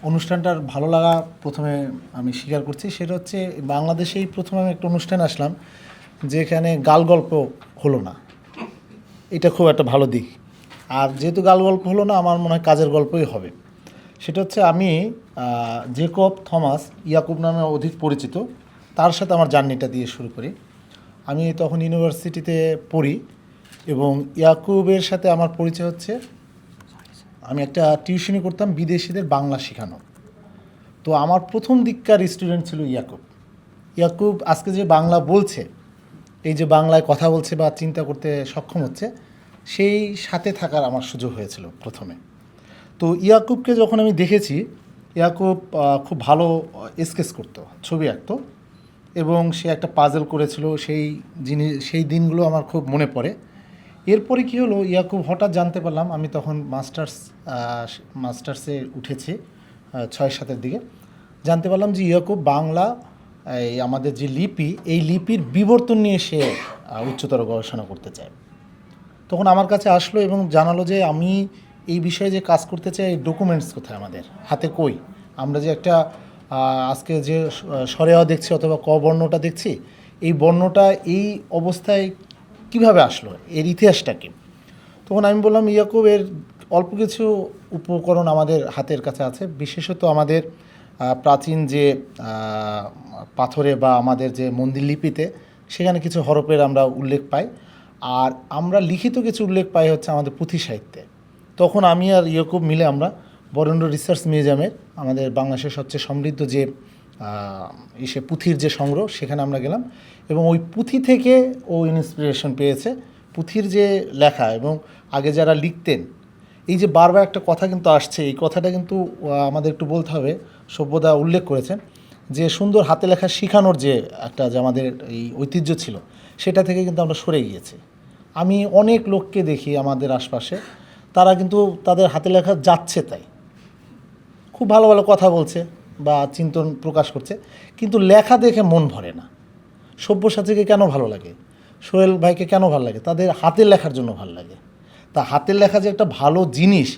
অনুষ্ঠানটার ভালো লাগা প্রথমে আমি স্বীকার করছি, সেটা হচ্ছে বাংলাদেশেই প্রথম আমি একটা অনুষ্ঠানে আসলাম যেখানে গাল গল্প হলো না। এটা খুব একটা ভালো দিক। আর যেহেতু গাল গল্প হলো না, আমার মনে হয় কাজের গল্পই হবে। সেটা হচ্ছে আমি জেকব থমাস ইয়াকুব নামে অধিক পরিচিত, তার সাথে আমার জার্নিটা দিয়ে শুরু করি। আমি তখন ইউনিভার্সিটিতে পড়ি এবং ইয়াকুবের সাথে আমার পরিচয় হচ্ছে, আমি একটা টিউশনি করতাম বিদেশিদের বাংলা শেখানো। তো আমার প্রথম দিককার স্টুডেন্ট ছিল ইয়াকুব। ইয়াকুব আজকে যে বাংলা বলছে, এই যে বাংলায় কথা বলছে বা চিন্তা করতে সক্ষম হচ্ছে, সেই সাথে থাকার আমার সুযোগ হয়েছিল প্রথমে। তো ইয়াকুবকে যখন আমি দেখেছি, ইয়াকুব খুব ভালো স্কেচ করতো, ছবি আঁকতো এবং সে একটা পাজল করেছিল। সেই দিনগুলো আমার খুব মনে পড়ে। এরপরে কী হলো, ইয়াকুব হঠাৎ জানতে পারলাম, আমি তখন মাস্টার্সে উঠেছি 6-7-এর দিকে, জানতে পারলাম যে ইয়াকুব বাংলা এই আমাদের যে লিপি, এই লিপির বিবর্তন নিয়ে সে উচ্চতর গবেষণা করতে চায়। তখন আমার কাছে আসলো এবং জানালো যে আমি এই বিষয়ে যে কাজ করতে চাই, এই ডকুমেন্টস কোথায়, আমাদের হাতে কই? আমরা যে একটা আজকে যে সরেয়া দেখছি অথবা ক বর্ণটা দেখছি, এই বর্ণটা এই অবস্থায় কিভাবে আসলো, এর ইতিহাসটা কি? তখন আমি বললাম, ইয়াকুব, এর অল্প কিছু উপকরণ আমাদের হাতের কাছে আছে, বিশেষত আমাদের প্রাচীন যে পাথরে বা আমাদের যে মন্দির লিপিতে, সেখানে কিছু হরফের আমরা উল্লেখ পাই, আর আমরা লিখিত কিছু উল্লেখ পাই হচ্ছে আমাদের পুঁথি সাহিত্যে। তখন আমি আর ইয়াকুব মিলে আমরা বরেন্দ্র রিসার্চ মিউজিয়ামের, আমাদের বাংলাদেশের সবচেয়ে সমৃদ্ধ যে পুঁথির যে সংগ্রহ, সেখানে আমরা গেলাম এবং ওই পুঁথি থেকে ও ইন্সপিরেশন পেয়েছে। পুঁথির যে লেখা এবং আগে যারা লিখতেন, এই যে বারবার একটা কথা কিন্তু আসছে, এই কথাটা কিন্তু আমাদের একটু বলতে হবে। সভ্যদা উল্লেখ করেছেন যে সুন্দর হাতে লেখা শেখানোর যে একটা যে আমাদের এই ঐতিহ্য ছিল, সেটা থেকে কিন্তু আমরা সরে গিয়েছি। আমি অনেক লোককে দেখি আমাদের আশপাশে, তারা কিন্তু তাদের হাতে লেখা যাচ্ছে তাই, খুব ভালো ভালো কথা বলছে বা চিন্তন প্রকাশ করছে, কিন্তু লেখা দেখে মন ভরে না। সব্যসাচীকে কেন ভালো লাগে, সোহেল ভাইকে কেন ভালো লাগে? তাদের হাতের লেখার জন্য ভালো লাগে। তা হাতের লেখা যে একটা ভালো জিনিস,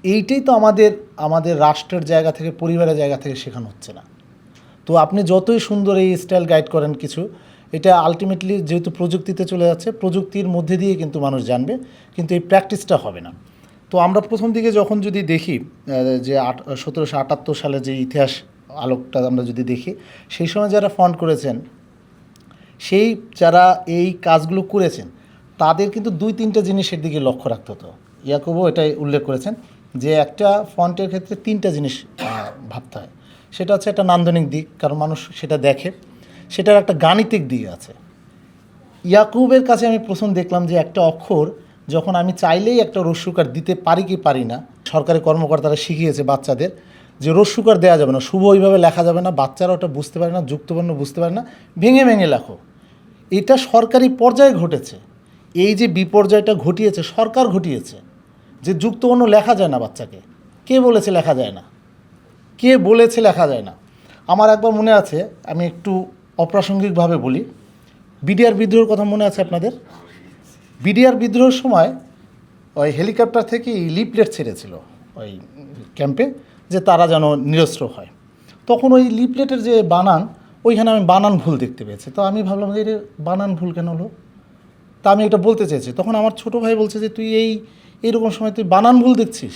এইটাই তো আমাদের আমাদের রাষ্ট্রের জায়গা থেকে, পরিবারের জায়গা থেকে শেখানো হচ্ছে না। তো আপনি যতই সুন্দর এই স্টাইল গাইড করেন কিছু, এটা আলটিমেটলি যেহেতু প্রযুক্তিতে চলে যাচ্ছে, প্রযুক্তির মধ্যে দিয়ে কিন্তু মানুষ জানবে, কিন্তু এই প্র্যাকটিসটা হবে না। তো আমরা প্রথম দিকে যখন যদি দেখি যে 1778 সালে যে ইতিহাস আলোকটা আমরা যদি দেখি, সেই সময় যারা ফন্ট করেছেন, সেই যারা এই কাজগুলো করেছেন, তাদের কিন্তু 2-3টা জিনিসের দিকে লক্ষ্য রাখতে হতো। ইয়াকুবও এটাই উল্লেখ করেছেন যে একটা ফন্টের ক্ষেত্রে 3টা জিনিস ভাবতে হয়। সেটা হচ্ছে একটা নান্দনিক দিক, কারণ মানুষ সেটা দেখে, সেটার একটা গাণিতিক দিক আছে। ইয়াকুবের কাছে আমি প্রথম দেখলাম যে একটা অক্ষর যখন আমি চাইলেই একটা রস্যুকার দিতে পারি কি পারি না, সরকারি কর্মকর্তারা শিখিয়েছে বাচ্চাদের যে রস্যুকার দেওয়া যাবে না, শুভ ওইভাবে লেখা যাবে না, বাচ্চারা ওটা বুঝতে পারে না, যুক্তবর্ণ বুঝতে পারে না, ভেঙে ভেঙে লেখো। এটা সরকারি পর্যায়ে ঘটেছে। এই যে বিপর্যয়টা ঘটিয়েছে সরকার ঘটিয়েছে, যে যুক্তবর্ণ লেখা যায় না বাচ্চাকে। কে বলেছে লেখা যায় না? কে বলেছে লেখা যায় না? আমার একবার মনে আছে, আমি একটু অপ্রাসঙ্গিকভাবে বলি, বিডিআর বিদ্রোহের কথা মনে আছে আপনাদের? বিডিআর বিদ্রোহের সময় ওই হেলিকপ্টার থেকে লিফলেট ছেড়েছিল ওই ক্যাম্পে, যে তারা যেন নিরস্ত্র হয়। তখন ওই লিফলেটের যে বানান, ওইখানে আমি বানান ভুল দেখতে পেয়েছি। তো আমি ভাবলাম যে বানান ভুল কেন হলো? তা আমি এটা বলতে চেয়েছি। তখন আমার ছোটো ভাই বলছে যে তুই এইরকম সময় তুই বানান ভুল দেখছিস?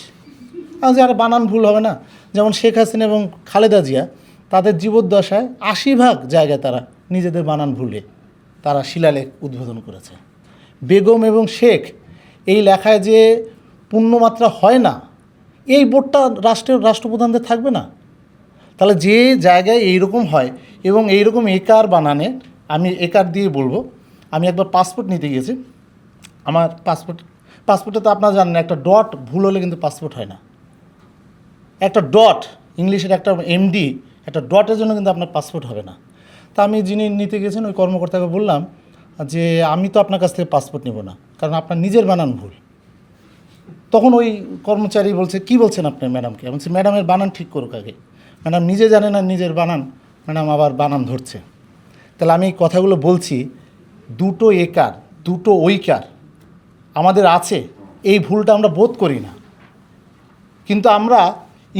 আমি যে আরে বানান ভুল হবে না। যেমন শেখ হাসিনা এবং খালেদা জিয়া, তাদের জীবদ্দশায় 80% জায়গায় তারা নিজেদের বানান ভুলে তারা শিলালেখ উদ্বোধন করেছে। বেগম এবং শেখ, এই লেখায় যে পূর্ণমাত্রা হয় না, এই বোর্ডটা রাষ্ট্রপ্রধানদের থাকবে না? তাহলে যে জায়গায় এইরকম হয় এবং এইরকম একার বানানে, আমি একার দিয়ে বলবো, আমি একবার পাসপোর্ট নিতে গিয়েছি। আমার পাসপোর্টে তো আপনারা জানেন একটা ডট ভুল হলে কিন্তু পাসপোর্ট হয় না। একটা ডট, ইংলিশের একটা এমডি, একটা ডটের জন্য কিন্তু আপনার পাসপোর্ট হবে না। তা আমি যিনি নিতে গেছেন ওই কর্মকর্তাকে বললাম যে আমি তো আপনার কাছ থেকে পাসপোর্ট নেব না, কারণ আপনার নিজের বানান ভুল। তখন ওই কর্মচারী বলছে, কি বলছেন আপনি ম্যাডামকে? আমি বলছি ম্যাডামের বানান ঠিক করুক আগে। ম্যাডাম নিজে জানে না নিজের বানান, ম্যাডাম আবার বানান ধরছে। তাহলে আমি এই কথাগুলো বলছি, দুটো একার, দুটো ঐকার আমাদের আছে, এই ভুলটা আমরা বোধ করি না। কিন্তু আমরা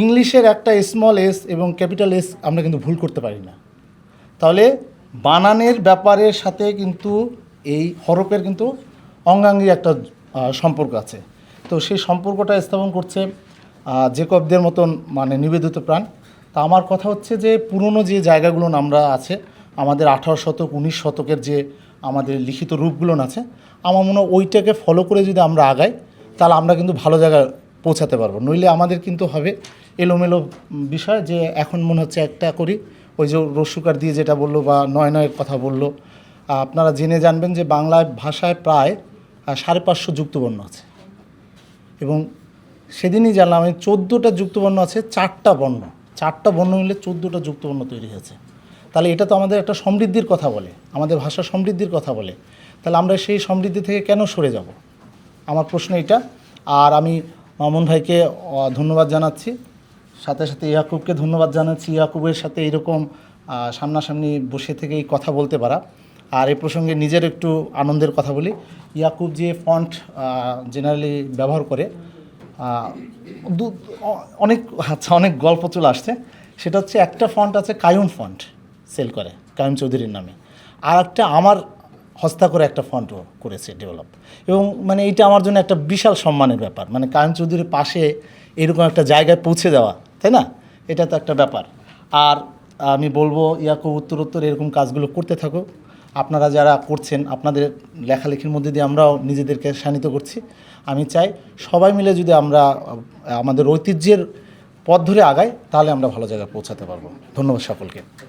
ইংলিশের একটা স্মল এস এবং ক্যাপিটাল এস আমরা কিন্তু ভুল করতে পারি না। তাহলে বানানের ব্যাপারের সাথে কিন্তু এই হরফের কিন্তু অঙ্গাঙ্গী একটা সম্পর্ক আছে। তো সেই সম্পর্কটা স্থাপন করছে জেকবদের মতন মানে নিবেদিত প্রাণ। তা আমার কথা হচ্ছে যে পুরনো যে জায়গাগুলো আমরা আছে, আমাদের 18 শতক 19 শতকের যে আমাদের লিখিত রূপগুলো আছে, আমার মনে হয় ওইটাকে ফলো করে যদি আমরা আগাই, তাহলে আমরা কিন্তু ভালো জায়গায় পৌঁছাতে পারবো। নইলে আমাদের কিন্তু হবে এলোমেলো বিষয়, যে এখন মনে হচ্ছে একটা করি, ওই যে রস্যুকার দিয়ে যেটা বললো বা নয় নয়ের কথা বললো। আপনারা জেনে জানবেন যে বাংলা ভাষায় প্রায় 550 যুক্তবর্ণ আছে, এবং সেদিনই জানলাম আমি 14টা যুক্তবর্ণ আছে, 4টা বর্ণ মিলে 14টা যুক্তবর্ণ তৈরি হয়েছে। তাহলে এটা তো আমাদের একটা সমৃদ্ধির কথা বলে, আমাদের ভাষা সমৃদ্ধির কথা বলে। তাহলে আমরা সেই সমৃদ্ধি থেকে কেন সরে যাব? আমার প্রশ্ন এটা। আর আমি মামুন ভাইকে ধন্যবাদ জানাচ্ছি, সাথে সাথে ইয়াকুবকে ধন্যবাদ জানাচ্ছি। ইয়াকুবের সাথে এরকম সামনাসামনি বসে থেকে এই কথা বলতে পারা। আর এই প্রসঙ্গে নিজের একটু আনন্দের কথা বলি। ইয়াকুব যে ফন্ট জেনারেলি ব্যবহার করে, অনেক গল্প চলে আসছে। সেটা হচ্ছে একটা ফন্ট আছে কায়ুম ফন্ট সেল করে কায়ুম চৌধুরীর নামে, আর একটা আমার হস্তাক্ষরে একটা ফন্ট করেছে ডেভেলপ। এবং মানে এইটা আমার জন্য একটা বিশাল সম্মানের ব্যাপার, মানে কায়ুম চৌধুরীর পাশে এরকম একটা জায়গায় পৌঁছে যাওয়া, তাই না? এটা তো একটা ব্যাপার। আর আমি বলবো ইয়াকুব উত্তরোত্তর এরকম কাজগুলো করতে থাকো। আপনারা যারা করছেন, আপনাদের লেখালেখির মধ্যে দিয়ে আমরাও নিজেদেরকে শানিত করছি। আমি চাই সবাই মিলে যদি আমরা আমাদের ঐতিহ্যের পথ ধরে আগাই, তাহলে আমরা ভালো জায়গায় পৌঁছাতে পারবো। ধন্যবাদ সকলকে।